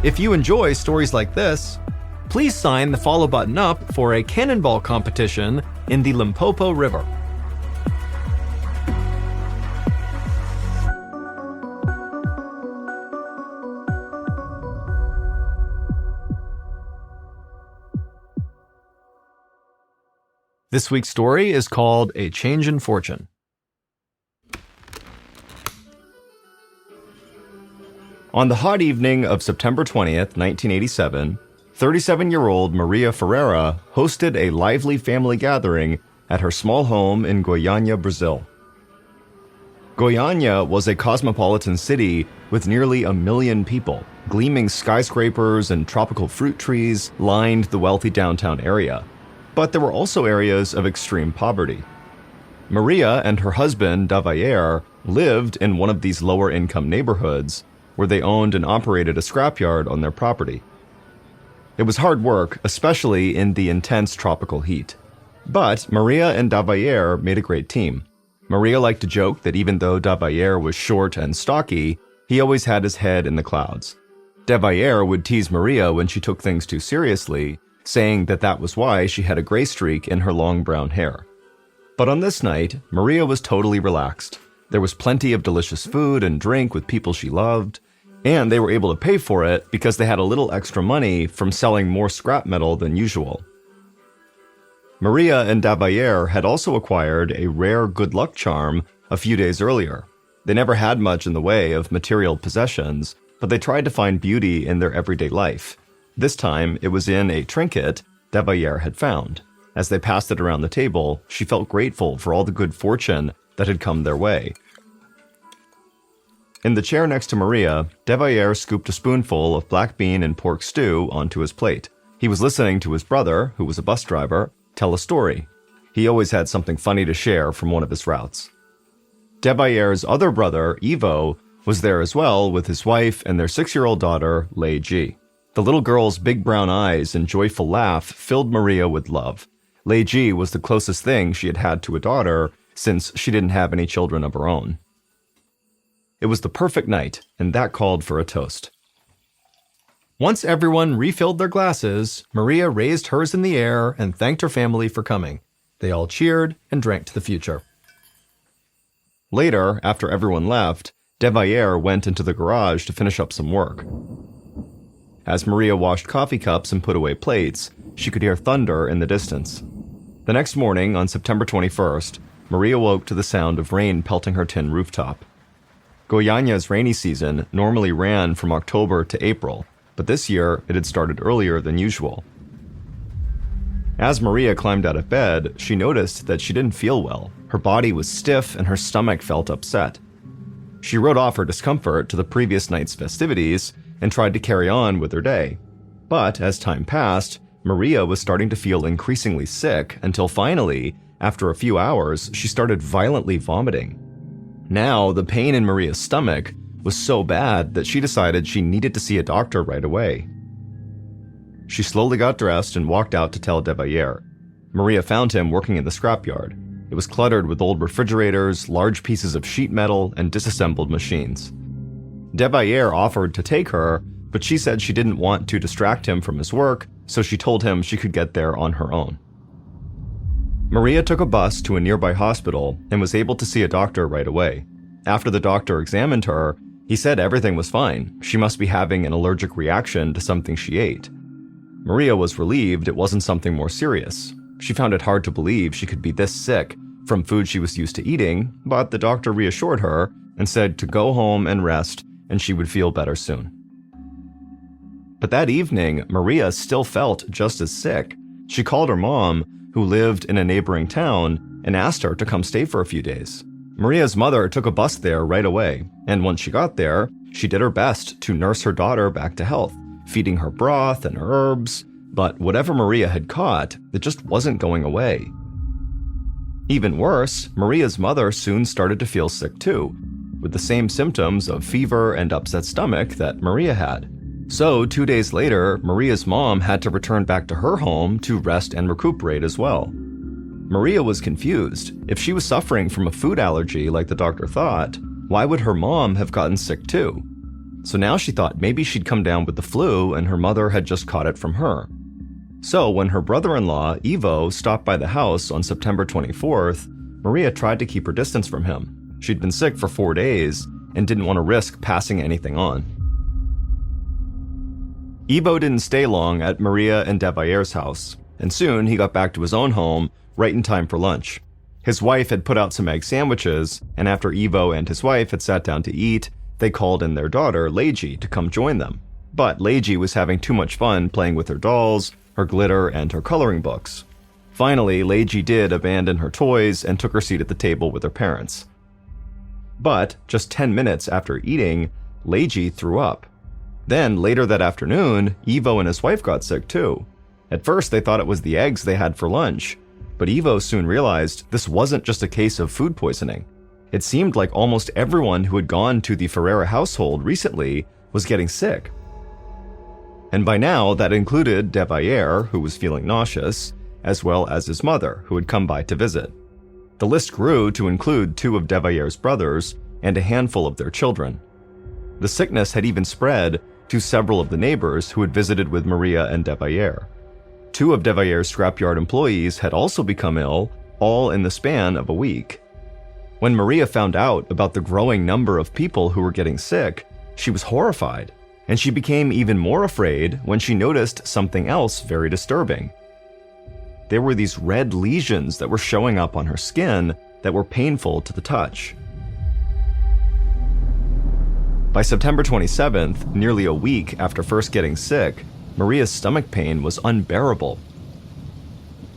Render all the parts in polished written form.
If you enjoy stories like this, please sign the follow button up for a cannonball competition in the Limpopo River. This week's story is called A Change in Fortune. On the hot evening of September 20th, 1987, 37-year-old Maria Ferreira hosted a lively family gathering at her small home in Goiania, Brazil. Goiania was a cosmopolitan city with nearly 1 million people. Gleaming skyscrapers and tropical fruit trees lined the wealthy downtown area. But there were also areas of extreme poverty. Maria and her husband, Davayer, lived in one of these lower-income neighborhoods where they owned and operated a scrapyard on their property. It was hard work, especially in the intense tropical heat. But Maria and Davayer made a great team. Maria liked to joke that even though Davayer was short and stocky, he always had his head in the clouds. Davayer would tease Maria when she took things too seriously, saying that was why she had a gray streak in her long brown hair. But on this night, Maria was totally relaxed. There was plenty of delicious food and drink with people she loved, and they were able to pay for it because they had a little extra money from selling more scrap metal than usual. Maria and Davayer had also acquired a rare good luck charm a few days earlier. They never had much in the way of material possessions, but they tried to find beauty in their everyday life. This time, it was in a trinket Davayer had found. As they passed it around the table, she felt grateful for all the good fortune that had come their way. In the chair next to Maria, Davayer scooped a spoonful of black bean and pork stew onto his plate. He was listening to his brother, who was a bus driver, tell a story. He always had something funny to share from one of his routes. Davayer's other brother, Ivo, was there as well with his wife and their 6-year-old daughter, Lei Ji. The little girl's big brown eyes and joyful laugh filled Maria with love. Lei Ji was the closest thing she had had to a daughter since she didn't have any children of her own. It was the perfect night, and that called for a toast. Once everyone refilled their glasses, Maria raised hers in the air and thanked her family for coming. They all cheered and drank to the future. Later, after everyone left, Davayer went into the garage to finish up some work. As Maria washed coffee cups and put away plates, she could hear thunder in the distance. The next morning, on September 21st, Maria woke to the sound of rain pelting her tin rooftop. Goiania's rainy season normally ran from October to April, but this year it had started earlier than usual. As Maria climbed out of bed, she noticed that she didn't feel well. Her body was stiff and her stomach felt upset. She wrote off her discomfort to the previous night's festivities and tried to carry on with her day. But as time passed, Maria was starting to feel increasingly sick until finally, after a few hours, she started violently vomiting. Now, the pain in Maria's stomach was so bad that she decided she needed to see a doctor right away. She slowly got dressed and walked out to tell Davayer. Maria found him working in the scrapyard. It was cluttered with old refrigerators, large pieces of sheet metal, and disassembled machines. Davayer offered to take her, but she said she didn't want to distract him from his work, so she told him she could get there on her own. Maria took a bus to a nearby hospital and was able to see a doctor right away. After the doctor examined her, he said everything was fine. She must be having an allergic reaction to something she ate. Maria was relieved it wasn't something more serious. She found it hard to believe she could be this sick from food she was used to eating, but the doctor reassured her and said to go home and rest and she would feel better soon. But that evening, Maria still felt just as sick. She called her mom, who lived in a neighboring town, and asked her to come stay for a few days. Maria's mother took a bus there right away, and once she got there, she did her best to nurse her daughter back to health, feeding her broth and herbs, but whatever Maria had caught, it just wasn't going away. Even worse, Maria's mother soon started to feel sick too, with the same symptoms of fever and upset stomach that Maria had. So 2 days later, Maria's mom had to return back to her home to rest and recuperate as well. Maria was confused. If she was suffering from a food allergy like the doctor thought, why would her mom have gotten sick too? So now she thought maybe she'd come down with the flu and her mother had just caught it from her. So when her brother-in-law, Ivo, stopped by the house on September 24th, Maria tried to keep her distance from him. She'd been sick for 4 days and didn't want to risk passing anything on. Ivo didn't stay long at Maria and Devaier's house, and soon he got back to his own home right in time for lunch. His wife had put out some egg sandwiches, and after Ivo and his wife had sat down to eat, they called in their daughter, Leiji, to come join them. But Leiji was having too much fun playing with her dolls, her glitter, and her coloring books. Finally, Leiji did abandon her toys and took her seat at the table with her parents. But just 10 minutes after eating, Leiji threw up. Then, later that afternoon, Ivo and his wife got sick too. At first, they thought it was the eggs they had for lunch, but Ivo soon realized this wasn't just a case of food poisoning. It seemed like almost everyone who had gone to the Ferreira household recently was getting sick. And by now, that included Devaier, who was feeling nauseous, as well as his mother, who had come by to visit. The list grew to include 2 of Devaier's brothers and a handful of their children. The sickness had even spread to several of the neighbors who had visited with Maria and Devaier. 2 of Devaier's scrapyard employees had also become ill, all in the span of a week. When Maria found out about the growing number of people who were getting sick, she was horrified, and she became even more afraid when she noticed something else very disturbing. There were these red lesions that were showing up on her skin that were painful to the touch. By September 27th, nearly a week after first getting sick, Maria's stomach pain was unbearable.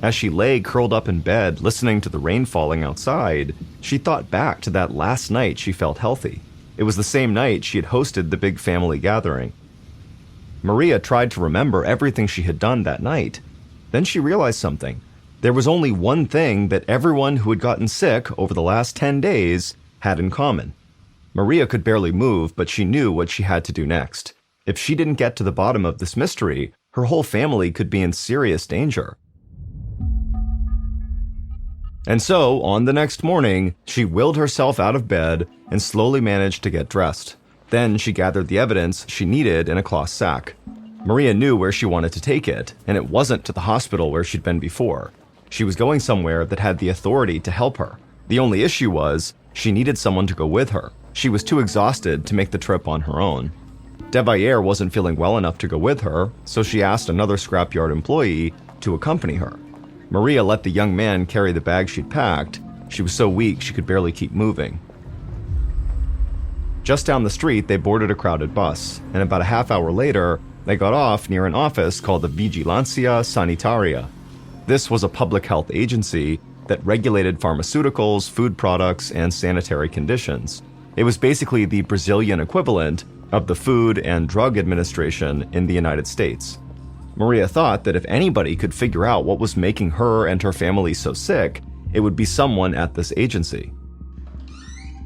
As she lay curled up in bed listening to the rain falling outside, she thought back to that last night she felt healthy. It was the same night she had hosted the big family gathering. Maria tried to remember everything she had done that night. Then she realized something. There was only one thing that everyone who had gotten sick over the last 10 days had in common. Maria could barely move, but she knew what she had to do next. If she didn't get to the bottom of this mystery, her whole family could be in serious danger. And so, on the next morning, she willed herself out of bed and slowly managed to get dressed. Then she gathered the evidence she needed in a cloth sack. Maria knew where she wanted to take it, and it wasn't to the hospital where she'd been before. She was going somewhere that had the authority to help her. The only issue was, she needed someone to go with her. She was too exhausted to make the trip on her own. Devaier wasn't feeling well enough to go with her, so she asked another scrapyard employee to accompany her. Maria let the young man carry the bag she'd packed. She was so weak she could barely keep moving. Just down the street, they boarded a crowded bus, and about a half hour later, they got off near an office called the Vigilancia Sanitaria. This was a public health agency that regulated pharmaceuticals, food products, and sanitary conditions. It was basically the Brazilian equivalent of the Food and Drug Administration in the United States. Maria thought that if anybody could figure out what was making her and her family so sick, it would be someone at this agency.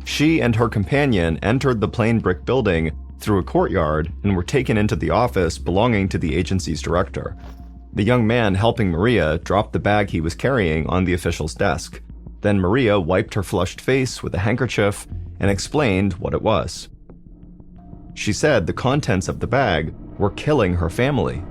She and her companion entered the plain brick building through a courtyard and were taken into the office belonging to the agency's director. The young man helping Maria dropped the bag he was carrying on the official's desk. Then Maria wiped her flushed face with a handkerchief and explained what it was. She said the contents of the bag were killing her family.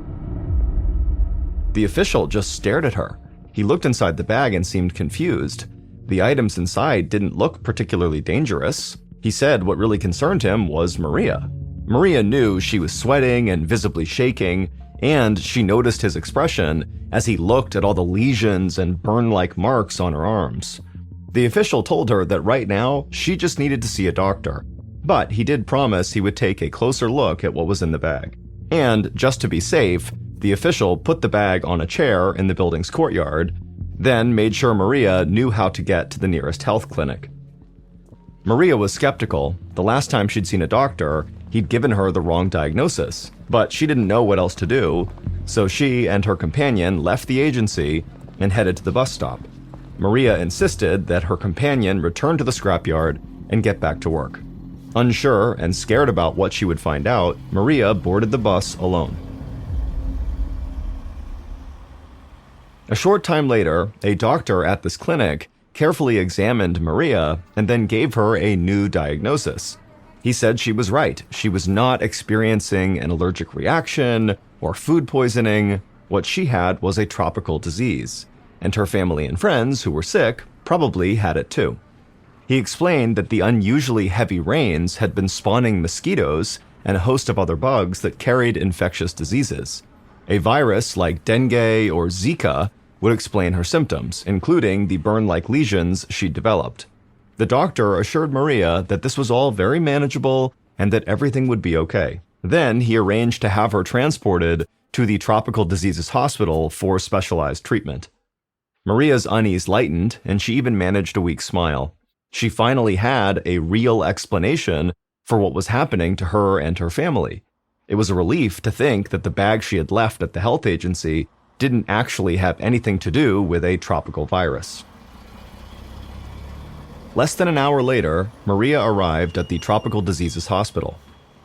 The official just stared at her. He looked inside the bag and seemed confused. The items inside didn't look particularly dangerous. He said what really concerned him was Maria. Maria knew she was sweating and visibly shaking, and she noticed his expression as he looked at all the lesions and burn-like marks on her arms. The official told her that right now, she just needed to see a doctor, but he did promise he would take a closer look at what was in the bag. And, just to be safe, the official put the bag on a chair in the building's courtyard, then made sure Maria knew how to get to the nearest health clinic. Maria was skeptical. The last time she'd seen a doctor, he'd given her the wrong diagnosis, but she didn't know what else to do, so she and her companion left the agency and headed to the bus stop. Maria insisted that her companion return to the scrapyard and get back to work. Unsure and scared about what she would find out, Maria boarded the bus alone. A short time later, a doctor at this clinic carefully examined Maria and then gave her a new diagnosis. He said she was right. She was not experiencing an allergic reaction or food poisoning. What she had was a tropical disease, and her family and friends who were sick probably had it too. He explained that the unusually heavy rains had been spawning mosquitoes and a host of other bugs that carried infectious diseases. A virus like dengue or Zika would explain her symptoms, including the burn-like lesions she'd developed. The doctor assured Maria that this was all very manageable and that everything would be okay. Then he arranged to have her transported to the Tropical Diseases Hospital for specialized treatment. Maria's unease lightened, and she even managed a weak smile. She finally had a real explanation for what was happening to her and her family. It was a relief to think that the bag she had left at the health agency didn't actually have anything to do with a tropical virus. Less than an hour later, Maria arrived at the Tropical Diseases Hospital.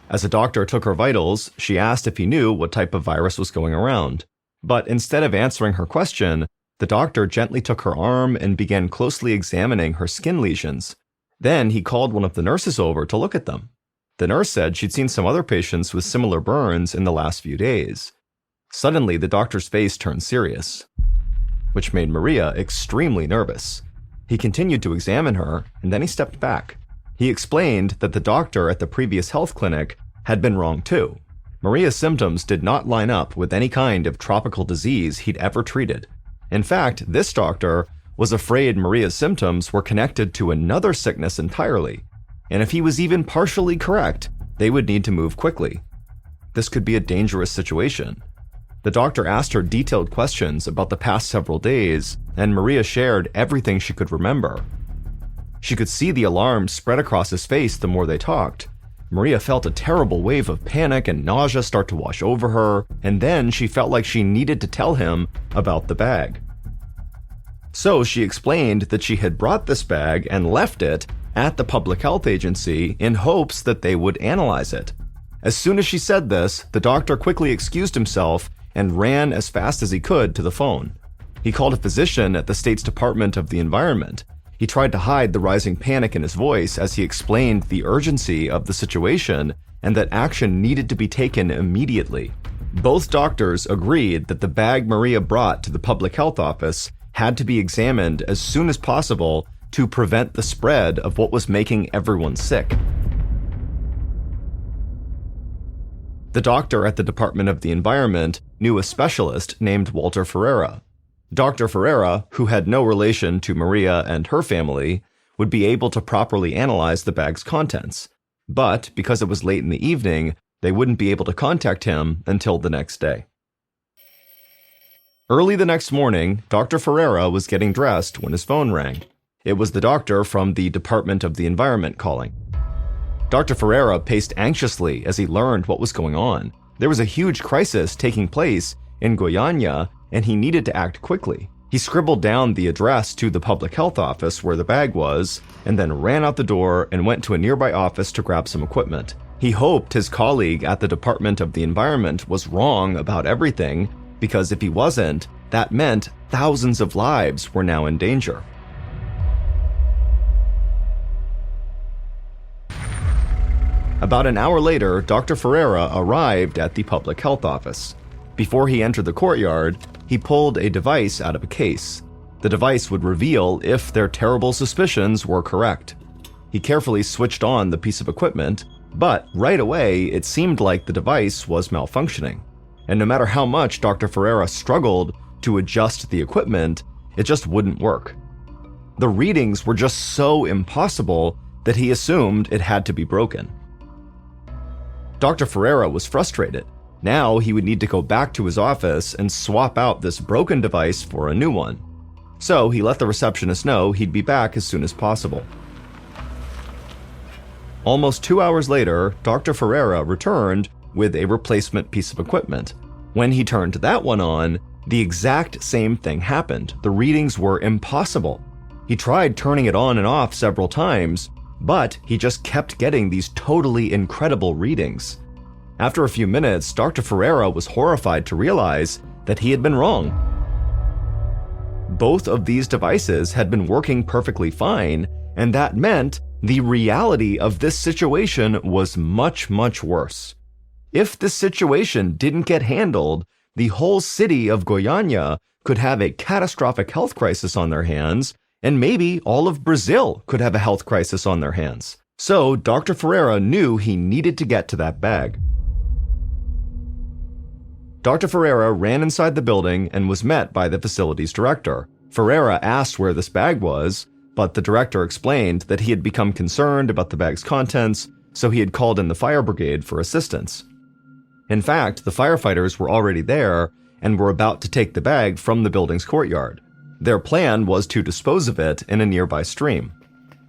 As a doctor took her vitals, she asked if he knew what type of virus was going around. But instead of answering her question, the doctor gently took her arm and began closely examining her skin lesions. Then he called one of the nurses over to look at them. The nurse said she'd seen some other patients with similar burns in the last few days. Suddenly, the doctor's face turned serious, which made Maria extremely nervous. He continued to examine her, and then he stepped back. He explained that the doctor at the previous health clinic had been wrong too. Maria's symptoms did not line up with any kind of tropical disease he'd ever treated. In fact, this doctor was afraid Maria's symptoms were connected to another sickness entirely, and if he was even partially correct, they would need to move quickly. This could be a dangerous situation. The doctor asked her detailed questions about the past several days, and Maria shared everything she could remember. She could see the alarm spread across his face the more they talked. Maria felt a terrible wave of panic and nausea start to wash over her, and then she felt like she needed to tell him about the bag. So she explained that she had brought this bag and left it at the public health agency in hopes that they would analyze it. As soon as she said this, the doctor quickly excused himself and ran as fast as he could to the phone. He called a physician at the state's Department of the Environment. He tried to hide the rising panic in his voice as he explained the urgency of the situation and that action needed to be taken immediately. Both doctors agreed that the bag Maria brought to the public health office had to be examined as soon as possible to prevent the spread of what was making everyone sick. The doctor at the Department of the Environment knew a specialist named Walter Ferreira. Dr. Ferreira, who had no relation to Maria and her family, would be able to properly analyze the bag's contents. But because it was late in the evening, they wouldn't be able to contact him until the next day. Early the next morning, Dr. Ferreira was getting dressed when his phone rang. It was the doctor from the Department of the Environment calling. Dr. Ferreira paced anxiously as he learned what was going on. There was a huge crisis taking place in Goiania, and he needed to act quickly. He scribbled down the address to the public health office where the bag was, and then ran out the door and went to a nearby office to grab some equipment. He hoped his colleague at the Department of the Environment was wrong about everything, because if he wasn't, that meant thousands of lives were now in danger. About an hour later, Dr. Ferreira arrived at the public health office. Before he entered the courtyard, he pulled a device out of a case. The device would reveal if their terrible suspicions were correct. He carefully switched on the piece of equipment, but right away it seemed like the device was malfunctioning. And no matter how much Dr. Ferreira struggled to adjust the equipment, it just wouldn't work. The readings were just so impossible that he assumed it had to be broken. Dr. Ferreira was frustrated. Now he would need to go back to his office and swap out this broken device for a new one. So he let the receptionist know he'd be back as soon as possible. Almost 2 hours later, Dr. Ferreira returned with a replacement piece of equipment. When he turned that one on, the exact same thing happened. The readings were impossible. He tried turning it on and off several times, but he just kept getting these totally incredible readings. After a few minutes, Dr. Ferreira was horrified to realize that he had been wrong. Both of these devices had been working perfectly fine, and that meant The reality of this situation was much, much worse. If this situation didn't get handled, the whole city of Goiania could have a catastrophic health crisis on their hands, and maybe all of Brazil could have a health crisis on their hands. So Dr. Ferreira knew he needed to get to that bag. Dr. Ferreira ran inside the building and was met by the facility's director. Ferreira asked where this bag was, but the director explained that he had become concerned about the bag's contents, so he had called in the fire brigade for assistance. In fact, the firefighters were already there and were about to take the bag from the building's courtyard. Their plan was to dispose of it in a nearby stream.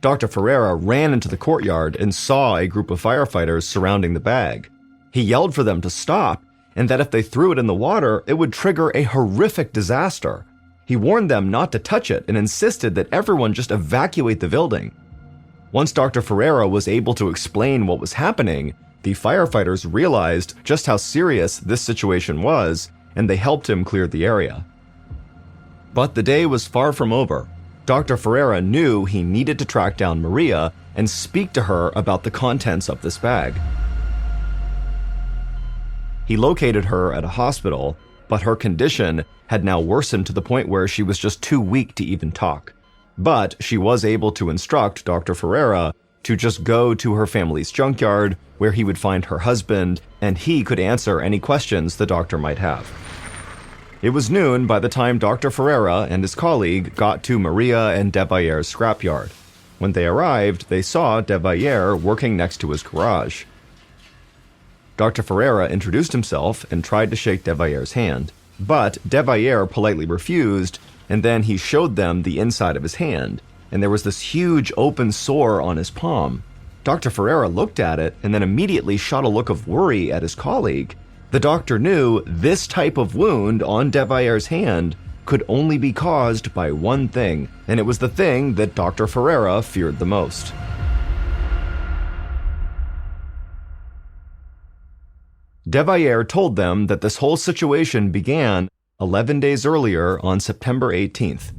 Dr. Ferreira ran into the courtyard and saw a group of firefighters surrounding the bag. He yelled for them to stop, and that if they threw it in the water, it would trigger a horrific disaster. He warned them not to touch it and insisted that everyone just evacuate the building. Once Dr. Ferreira was able to explain what was happening, the firefighters realized just how serious this situation was, and they helped him clear the area. But the day was far from over. Dr. Ferreira knew he needed to track down Maria and speak to her about the contents of this bag. He located her at a hospital, but her condition had now worsened to the point where she was just too weak to even talk. But she was able to instruct Dr. Ferreira to just go to her family's junkyard, where he would find her husband, and he could answer any questions the doctor might have. It was noon by the time Dr. Ferreira and his colleague got to Maria and De Vallere's scrapyard. When they arrived, they saw De Valleire working next to his garage. Dr. Ferreira introduced himself and tried to shake De Valleire's hand, but De Valleire politely refused, and then he showed them the inside of his hand, and there was this huge open sore on his palm. Dr. Ferreira looked at it and then immediately shot a look of worry at his colleague. The doctor knew this type of wound on De Valleire's hand could only be caused by one thing, and it was the thing that Dr. Ferreira feared the most. De Valleire told them that this whole situation began 11 days earlier on September 18th.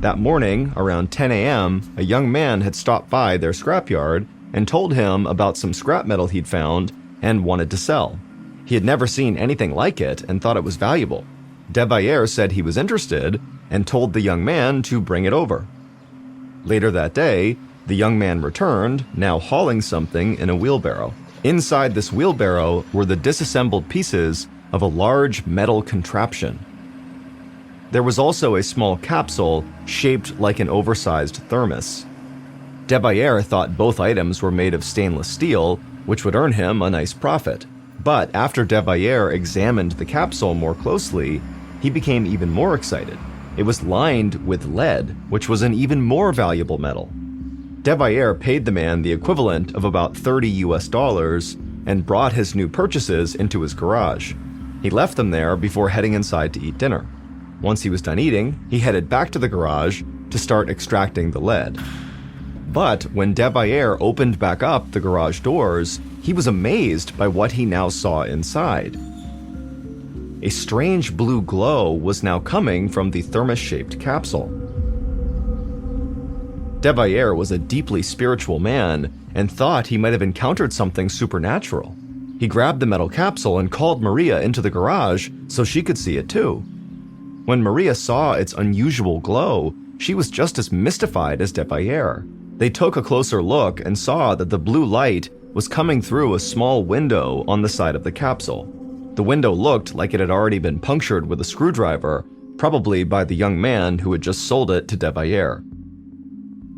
That morning, around 10 a.m., a young man had stopped by their scrapyard and told him about some scrap metal he'd found and wanted to sell. He had never seen anything like it and thought it was valuable. De Valleire said he was interested and told the young man to bring it over. Later that day, the young man returned, now hauling something in a wheelbarrow. Inside this wheelbarrow were the disassembled pieces of a large metal contraption. There was also a small capsule shaped like an oversized thermos. De Valleire thought both items were made of stainless steel, which would earn him a nice profit. But after De Valleire examined the capsule more closely, he became even more excited. It was lined with lead, which was an even more valuable metal. De Valleire paid the man the equivalent of about $30 and brought his new purchases into his garage. He left them there before heading inside to eat dinner. Once he was done eating, he headed back to the garage to start extracting the lead. But when De Valleire opened back up the garage doors, he was amazed by what he now saw inside. A strange blue glow was now coming from the thermos-shaped capsule. De Valleire was a deeply spiritual man and thought he might have encountered something supernatural. He grabbed the metal capsule and called Maria into the garage so she could see it too. When Maria saw its unusual glow, she was just as mystified as De Valleire. They took a closer look and saw that the blue light was coming through a small window on the side of the capsule. The window looked like it had already been punctured with a screwdriver, probably by the young man who had just sold it to De Valleire.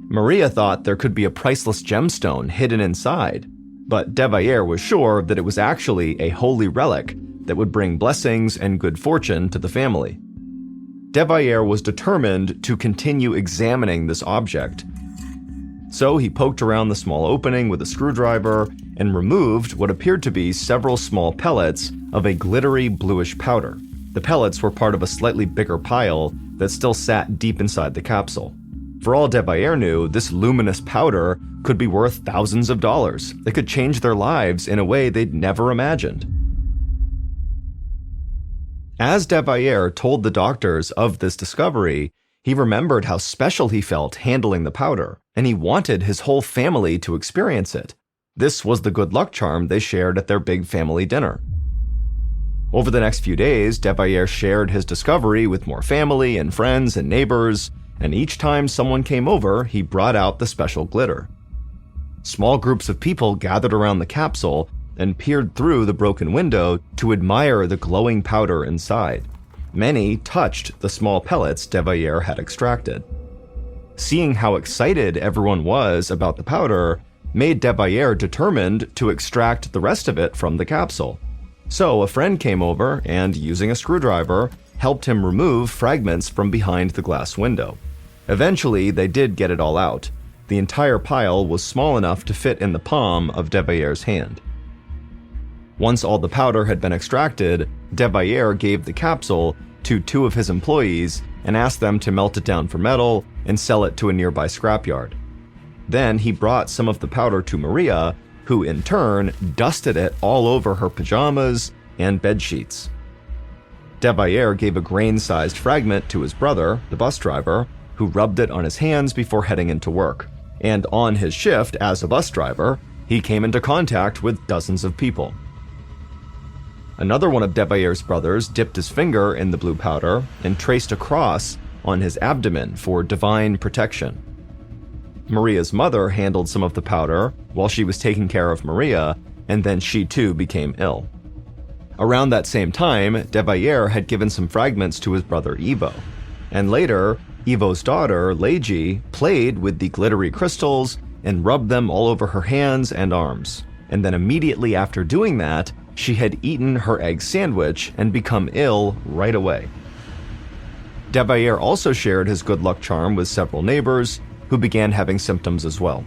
Maria thought there could be a priceless gemstone hidden inside, but De Valleire was sure that it was actually a holy relic that would bring blessings and good fortune to the family. De Valleire was determined to continue examining this object. So he poked around the small opening with a screwdriver and removed what appeared to be several small pellets of a glittery bluish powder. The pellets were part of a slightly bigger pile that still sat deep inside the capsule. For all De Valleire knew, this luminous powder could be worth thousands of dollars. It could change their lives in a way they'd never imagined. As De Valleire told the doctors of this discovery, he remembered how special he felt handling the powder. and he wanted his whole family to experience it. This was the good luck charm they shared at their big family dinner. Over the next few days, Devayer shared his discovery with more family and friends and neighbors, and each time someone came over, he brought out the special glitter. Small groups of people gathered around the capsule and peered through the broken window to admire the glowing powder inside. Many touched the small pellets Devayer had extracted. Seeing how excited everyone was about the powder made Devayer determined to extract the rest of it from the capsule. So a friend came over and, using a screwdriver, helped him remove fragments from behind the glass window. Eventually, they did get it all out. The entire pile was small enough to fit in the palm of Devayer's hand. Once all the powder had been extracted, Devayer gave the capsule to 2 of his employees and asked them to melt it down for metal and sell it to a nearby scrapyard. Then he brought some of the powder to Maria, who in turn dusted it all over her pajamas and bed sheets. Devayer gave a grain-sized fragment to his brother, the bus driver, who rubbed it on his hands before heading into work. And on his shift as a bus driver, he came into contact with dozens of people. Another one of Devayer's brothers dipped his finger in the blue powder and traced a cross on his abdomen for divine protection. Maria's mother handled some of the powder while she was taking care of Maria, and then she too became ill. Around that same time, Devayer had given some fragments to his brother Ivo, and later, Ivo's daughter, Leiji, played with the glittery crystals and rubbed them all over her hands and arms. And then immediately after doing that, she had eaten her egg sandwich and become ill right away. Devayer also shared his good luck charm with several neighbors, who began having symptoms as well.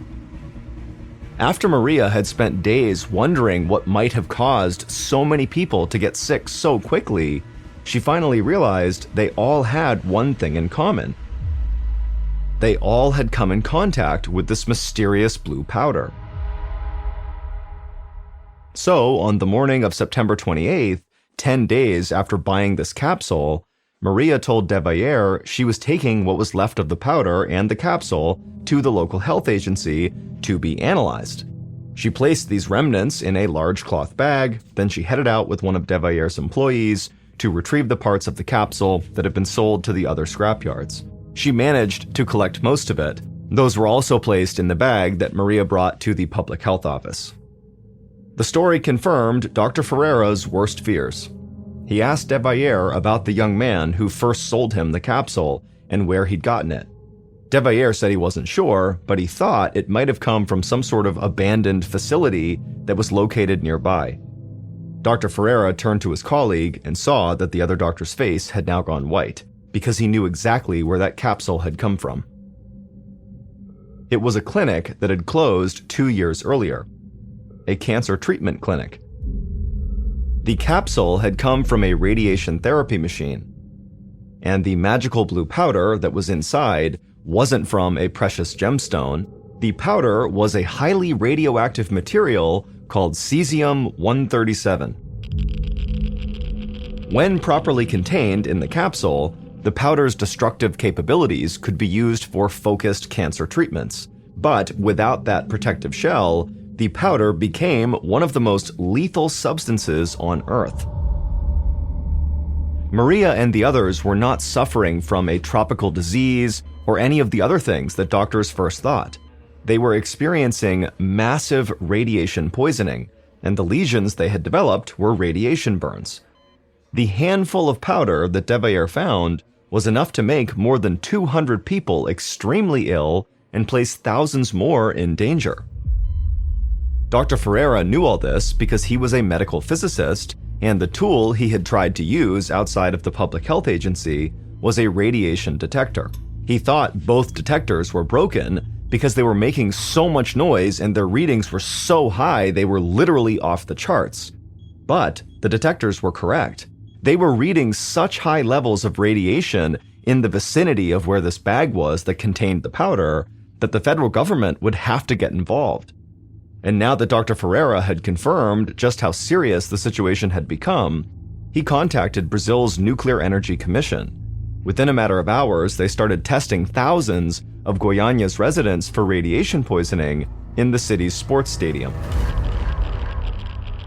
After Maria had spent days wondering what might have caused so many people to get sick so quickly, she finally realized they all had one thing in common. They all had come in contact with this mysterious blue powder. So, on the morning of September 28th, 10 days after buying this capsule, Maria told Devayer she was taking what was left of the powder and the capsule to the local health agency to be analyzed. She placed these remnants in a large cloth bag, then she headed out with one of Devayer's employees to retrieve the parts of the capsule that had been sold to the other scrapyards. She managed to collect most of it. Those were also placed in the bag that Maria brought to the public health office. The story confirmed Dr. Ferreira's worst fears. He asked Devayer about the young man who first sold him the capsule and where he'd gotten it. Devayer said he wasn't sure, but he thought it might have come from some sort of abandoned facility that was located nearby. Dr. Ferreira turned to his colleague and saw that the other doctor's face had now gone white, because he knew exactly where that capsule had come from. It was a clinic that had closed 2 years earlier, a cancer treatment clinic. The capsule had come from a radiation therapy machine, and the magical blue powder that was inside wasn't from a precious gemstone. The powder was a highly radioactive material called cesium-137. When properly contained in the capsule, the powder's destructive capabilities could be used for focused cancer treatments, but without that protective shell, the powder became one of the most lethal substances on Earth. Maria and the others were not suffering from a tropical disease or any of the other things that doctors first thought. They were experiencing massive radiation poisoning, and the lesions they had developed were radiation burns. The handful of powder that Devayer found was enough to make more than 200 people extremely ill and place thousands more in danger. Dr. Ferreira knew all this because he was a medical physicist, and the tool he had tried to use outside of the public health agency was a radiation detector. He thought both detectors were broken because they were making so much noise and their readings were so high they were literally off the charts. But the detectors were correct. They were reading such high levels of radiation in the vicinity of where this bag was that contained the powder that the federal government would have to get involved. And now that Dr. Ferreira had confirmed just how serious the situation had become, he contacted Brazil's Nuclear Energy Commission. Within a matter of hours, they started testing thousands of Goiania's residents for radiation poisoning in the city's sports stadium.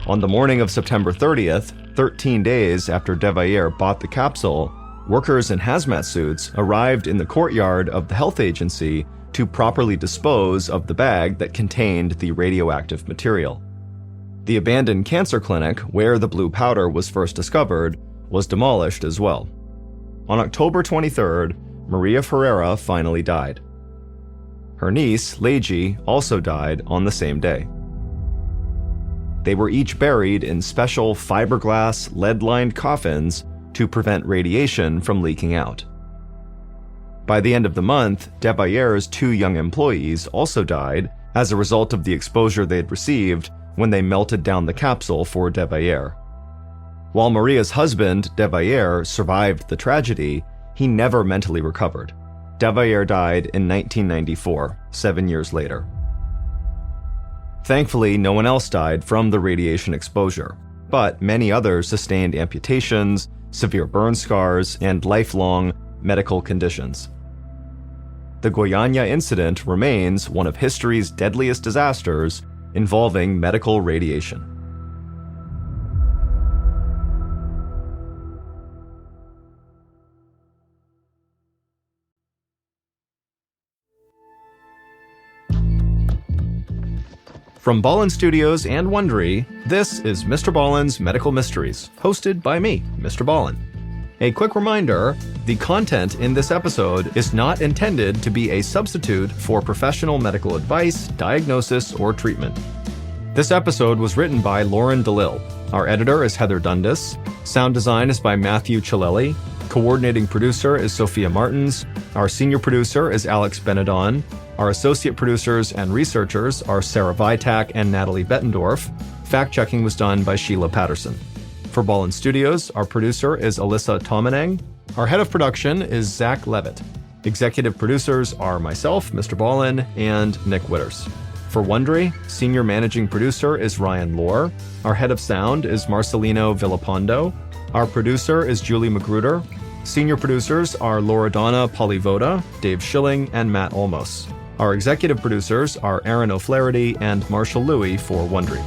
On the morning of September 30th, 13 days after Devayer bought the capsule, workers in hazmat suits arrived in the courtyard of the health agency to properly dispose of the bag that contained the radioactive material. The abandoned cancer clinic, where the blue powder was first discovered, was demolished as well. On October 23rd, Maria Ferreira finally died. Her niece, Leiji, also died on the same day. They were each buried in special fiberglass, lead-lined coffins to prevent radiation from leaking out. By the end of the month, Devayer's 2 young employees also died as a result of the exposure they had received when they melted down the capsule for Devayer. While Maria's husband, Devayer, survived the tragedy, he never mentally recovered. Devayer died in 1994, 7 years later. Thankfully, no one else died from the radiation exposure, but many others sustained amputations, severe burn scars, and lifelong medical conditions. The Goiania incident remains one of history's deadliest disasters involving medical radiation. From Ballen Studios and Wondery, this is Mr. Ballen's Medical Mysteries, hosted by me, Mr. Ballen. A quick reminder, the content in this episode is not intended to be a substitute for professional medical advice, diagnosis, or treatment. This episode was written by Lauren DeLille. Our editor is Heather Dundas. Sound design is by Matthew Chilelli. Coordinating producer is Sophia Martins. Our senior producer is Alex Benedon. Our associate producers and researchers are Sarah Vitak and Natalie Bettendorf. Fact-checking was done by Sheila Patterson. For Ballen Studios, our producer is Alyssa Tomaneng. Our head of production is Zach Levitt. Executive producers are myself, Mr. Ballen, and Nick Witters. For Wondery, senior managing producer is Ryan Lohr. Our head of sound is Marcelino Villapando. Our producer is Julie Magruder. Senior producers are Loredana Polivoda, Dave Schilling, and Matt Olmos. Our executive producers are Aaron O'Flaherty and Marshall Louie for Wondery.